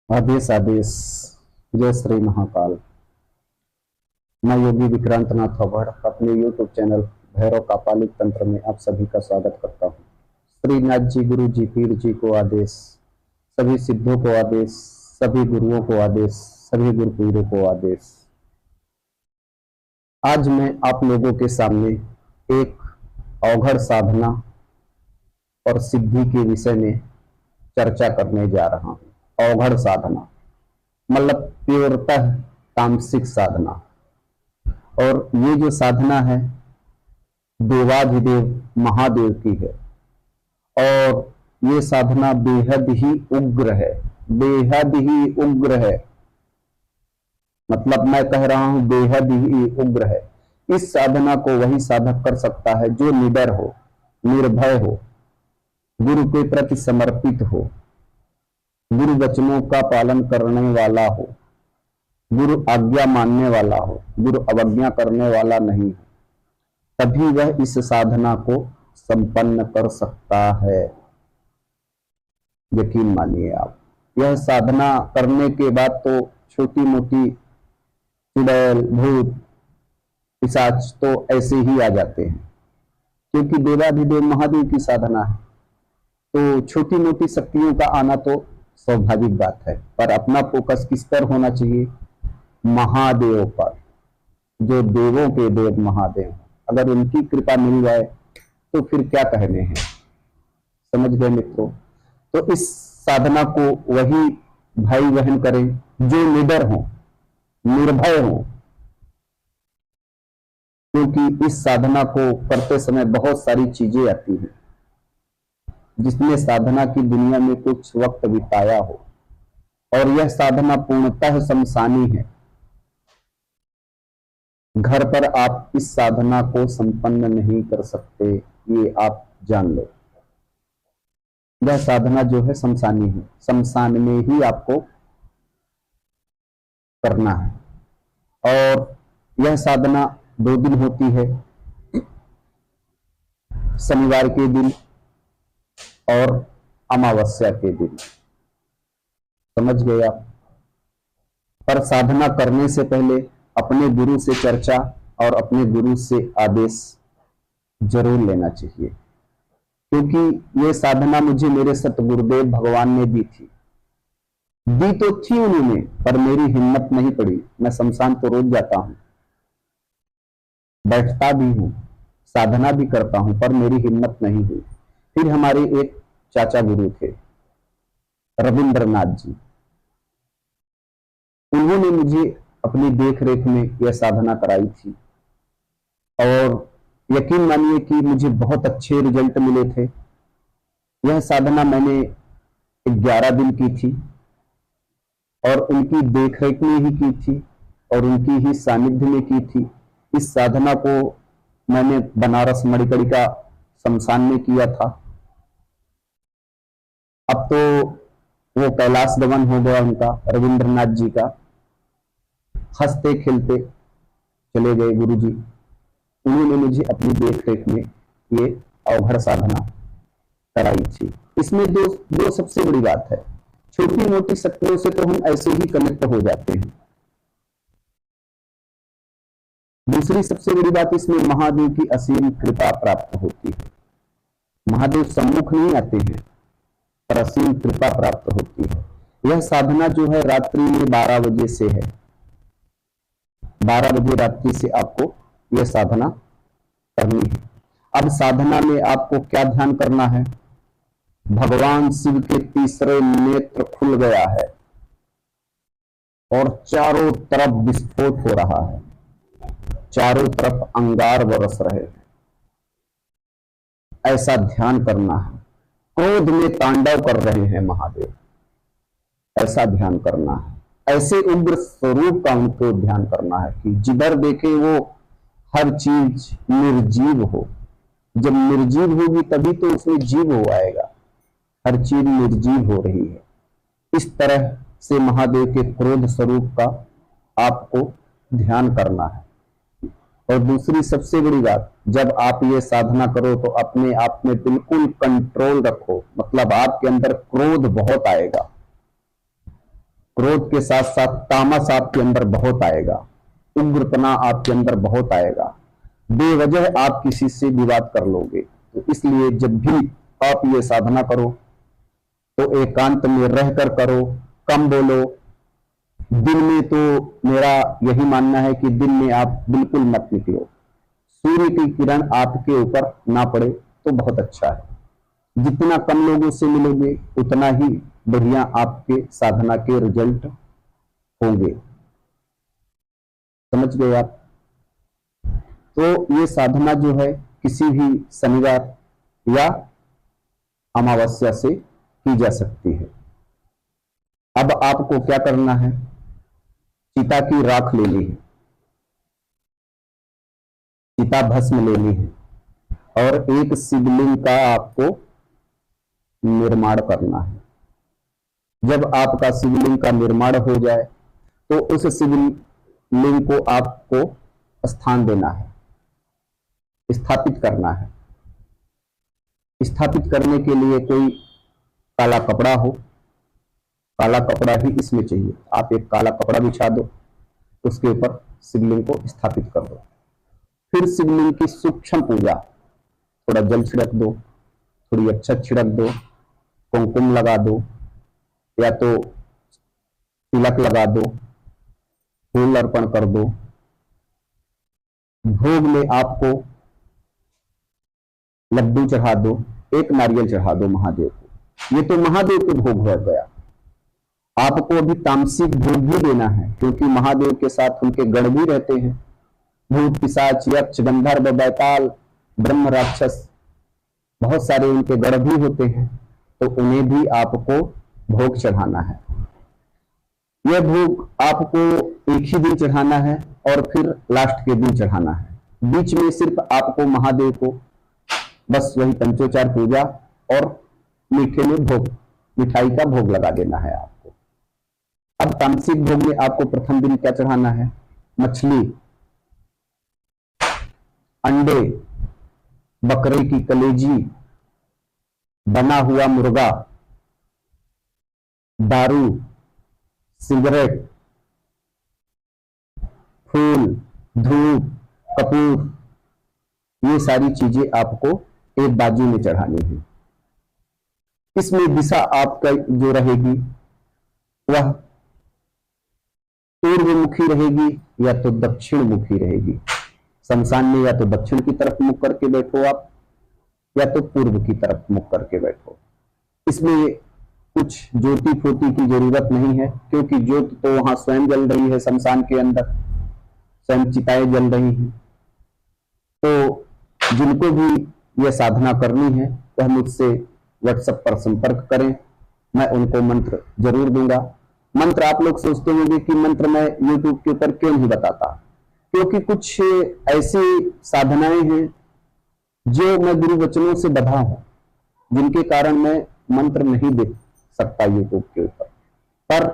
आदेश आदेश। जय श्री महाकाल। मैं योगी विक्रांत नाथ अभड़ अपने YouTube चैनल भैरव कापालिक तंत्र में आप सभी का स्वागत करता हूँ। श्रीनाथ जी, गुरु जी, पीर जी को आदेश, सभी सिद्धों को आदेश, सभी गुरुओं को आदेश, सभी गुरु पीरों को आदेश। आज मैं आप लोगों के सामने एक अवघड़ साधना और सिद्धि के विषय में चर्चा करने जा रहा हूँ। अवघड़ साधना मतलब प्योरतः तामसिक साधना, और ये जो साधना है देवाधिदेव महादेव की है, और ये साधना बेहद ही उग्र है, बेहद ही उग्र है। मतलब मैं कह रहा हूं बेहद ही उग्र है। इस साधना को वही साधक कर सकता है जो निडर हो, निर्भय हो, गुरु के प्रति समर्पित हो, गुरु वचनों का पालन करने वाला हो, गुरु आज्ञा मानने वाला हो, गुरु अवज्ञा करने वाला नहीं हो, तभी वह इस साधना को संपन्न कर सकता है। यकीन मानिए आप, यह साधना करने के बाद तो छोटी मोटी चुड़ैल भूत पिशाच तो ऐसे ही आ जाते हैं, क्योंकि देवाधिदेव महादेव की साधना है, तो छोटी मोटी शक्तियों का आना तो स्वाभाविक बात है। पर अपना फोकस किस पर होना चाहिए? महादेव पर, जो देवों के देव महादेव। अगर उनकी कृपा मिल जाए तो फिर क्या कहने हैं। समझ गए मित्रों? तो इस साधना को वही भाई बहन करें जो निडर हो, निर्भय हो, क्योंकि इस साधना को करते समय बहुत सारी चीजें आती हैं। जिसने साधना की दुनिया में कुछ वक्त बिताया हो, और यह साधना पूर्णतः शमशानी है। घर पर आप इस साधना को संपन्न नहीं कर सकते, ये आप जान लो। यह साधना जो है शमशानी है, शमशान में ही आपको करना है। और यह साधना 2 दिन होती है, शनिवार के दिन और अमावस्या के दिन। समझ गए आप? पर साधना करने से पहले अपने गुरु से चर्चा और अपने गुरु से आदेश जरूर लेना चाहिए, क्योंकि ये साधना मुझे मेरे सतगुरुदेव भगवान ने दी थी। दी तो थी उन्होंने, पर मेरी हिम्मत नहीं पड़ी। मैं शमशान तो रोज जाता हूं, बैठता भी हूं, साधना भी करता हूं, पर मेरी हिम्मत नहीं हुई। फिर हमारे एक चाचा गुरु थे, रविंद्रनाथ जी, उन्होंने मुझे अपनी देख रेख में यह साधना कराई थी, और यकीन मानिए कि मुझे बहुत अच्छे रिजल्ट मिले थे। यह साधना मैंने 11 दिन की थी, और उनकी देख रेख में ही की थी, और उनकी ही सानिध्य में की थी। इस साधना को मैंने बनारस मणिकर्णिका शमशान में किया था। अब तो वो कैलाश गमन हो गया उनका, रविंद्रनाथ जी का। हंसते खेलते चले गए गुरु जी। उन्होंने मुझे अपनी देख रेख में ये अवघड़ साधना कराई थी। इसमें दो सबसे बड़ी बात है। छोटी मोटी शक्तियों से तो हम ऐसे ही कनेक्ट हो जाते हैं। दूसरी सबसे बड़ी बात, इसमें महादेव की असीम कृपा प्राप्त होती है। महादेव सम्मुख नहीं आते हैं, पर असीम कृपा प्राप्त होती है। यह साधना जो है रात्रि में 12 बजे से है। 12 बजे रात्रि से आपको यह साधना करनी है। अब साधना में आपको क्या ध्यान करना है? भगवान शिव के तीसरे नेत्र खुल गया है, और चारों तरफ विस्फोट हो रहा है, चारों तरफ अंगार बरस रहे हैं। ऐसा ध्यान करना है। क्रोध में तांडव कर रहे हैं महादेव, ऐसा ध्यान करना है। ऐसे उग्र स्वरूप का उनको ध्यान करना है कि जिधर देखे वो हर चीज निर्जीव हो। जब निर्जीव होगी तभी तो उसमें जीव हो आएगा। हर चीज निर्जीव हो रही है। इस तरह से महादेव के क्रोध स्वरूप का आपको ध्यान करना है। और दूसरी सबसे बड़ी बात, जब आप ये साधना करो तो अपने आप में बिल्कुल कंट्रोल रखो। मतलब आपके अंदर क्रोध बहुत आएगा, क्रोध के साथ साथ तामस आपके अंदर बहुत आएगा, उग्रपना आपके अंदर बहुत आएगा, बेवजह आप किसी से विवाद कर लोगे। तो इसलिए जब भी आप ये साधना करो तो एकांत में रहकर करो, कम बोलो। दिन में तो मेरा यही मानना है कि दिन में आप बिल्कुल मत निकलो, सूर्य की किरण आपके ऊपर ना पड़े तो बहुत अच्छा है। जितना कम लोगों से मिलोगे उतना ही बढ़िया आपके साधना के रिजल्ट होंगे। समझ गए आप? तो ये साधना जो है किसी भी शनिवार या अमावस्या से की जा सकती है। अब आपको क्या करना है, चिता की राख लेनी है, चिता भस्म लेनी है और एक शिवलिंग का आपको निर्माण करना है। जब आपका शिवलिंग का निर्माण हो जाए तो उस शिवलिंग को आपको स्थान देना है, स्थापित करना है। स्थापित करने के लिए कोई काला कपड़ा हो, काला कपड़ा ही इसमें चाहिए। आप एक काला कपड़ा बिछा दो, उसके ऊपर शिवलिंग को स्थापित कर दो। फिर शिवलिंग की सूक्ष्म पूजा, थोड़ा जल छिड़क दो, थोड़ी अक्षत छिड़क दो, कुमकुम लगा दो या तो तिलक लगा दो, फूल अर्पण कर दो। भोग में आपको लड्डू चढ़ा दो, एक नारियल चढ़ा दो महादेव को। ये तो महादेव को भोग हो गया। आपको अभी तामसिक भोग भी देना है, क्योंकि महादेव के साथ उनके गण भी रहते हैं, भूत पिशाच यक्ष गंधर्व बैताल ब्रह्म राक्षस, बहुत सारे उनके गण भी होते हैं। तो उन्हें भी आपको भोग चढ़ाना है। यह भोग आपको एक ही दिन चढ़ाना है और फिर लास्ट के दिन चढ़ाना है। बीच में सिर्फ आपको महादेव को बस वही पंचोचार पूजा और मीठे में भोग, मिठाई का भोग लगा देना है आपको। अब तामसिक भोग में आपको प्रथम दिन क्या चढ़ाना है, मछली, अंडे, बकरे की कलेजी, बना हुआ मुर्गा, दारू, सिगरेट, फूल, धूप, कपूर, ये सारी चीजें आपको एक बाजू में चढ़ानी है। इसमें दिशा आपका जो रहेगी वह पूर्व मुखी रहेगी या तो दक्षिण मुखी रहेगी। शमशान में या तो दक्षिण की तरफ मुख करके बैठो आप, या तो पूर्व की तरफ मुख करके बैठो। इसमें कुछ ज्योति फोती की जरूरत नहीं है, क्योंकि ज्योत तो वहां स्वयं जल रही है, शमशान के अंदर स्वयं चिताएं जल रही हैं। तो जिनको भी यह साधना करनी है वह मुझसे व्हाट्सएप पर संपर्क करें, मैं उनको मंत्र जरूर दूंगा। मंत्र आप लोग सोचते होंगे कि मंत्र मैं यूट्यूब के ऊपर क्यों नहीं बताता, क्योंकि कुछ ऐसी साधनाएं हैं जो मैं गुरु वचनों से बधा हूं, जिनके कारण मैं मंत्र नहीं दे सकता यूट्यूब के ऊपर। पर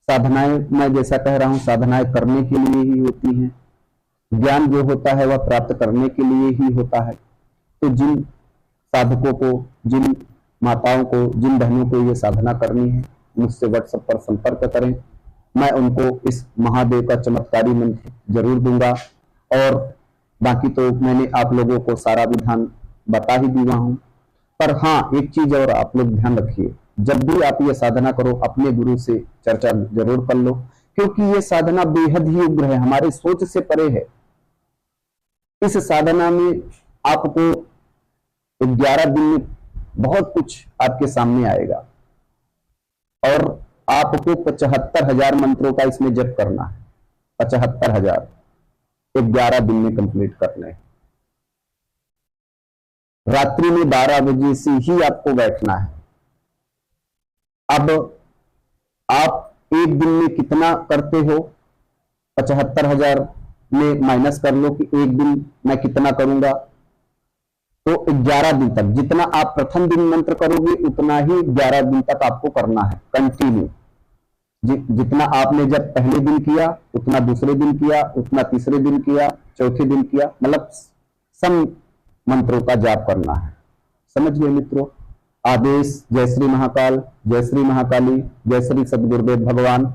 साधनाएं, मैं जैसा कह रहा हूं, साधनाएं करने के लिए ही होती हैं। ज्ञान जो होता है वह प्राप्त करने के लिए ही होता है। तो जिन साधकों को, जिन माताओं को, जिन बहनों को ये साधना करनी है, मुझसे व्हाट्सएप पर संपर्क करें, मैं उनको इस महादेव का चमत्कारी मंत्र जरूर दूंगा। और बाकी तो मैंने आप लोगों को सारा विधान बता ही दिया हूं। पर हाँ, एक चीज और आप लोग ध्यान रखिए, जब भी आप ये साधना करो अपने गुरु से चर्चा जरूर कर लो, क्योंकि ये साधना बेहद ही उग्र है, हमारे सोच से परे है। इस साधना में आपको 11 दिन में बहुत कुछ आपके सामने आएगा और आपको 75,000 मंत्रों का इसमें जप करना है। 75,000 11 दिन में कंप्लीट करना है। रात्रि में 12 बजे से ही आपको बैठना है। अब आप एक दिन में कितना करते हो, 75,000 में माइनस कर लो कि एक दिन मैं कितना करूंगा। तो 11 दिन तक, जितना आप प्रथम दिन मंत्र करोगे उतना ही 11 दिन तक आपको करना है कंटिन्यू। जितना आपने जब पहले दिन किया उतना दूसरे दिन किया, उतना तीसरे दिन किया, चौथे दिन किया, मतलब सम मंत्रों का जाप करना है। समझ गए मित्रों? आदेश जय श्री महाकाल, जय श्री महाकाली, जय श्री सदगुरुदेव भगवान।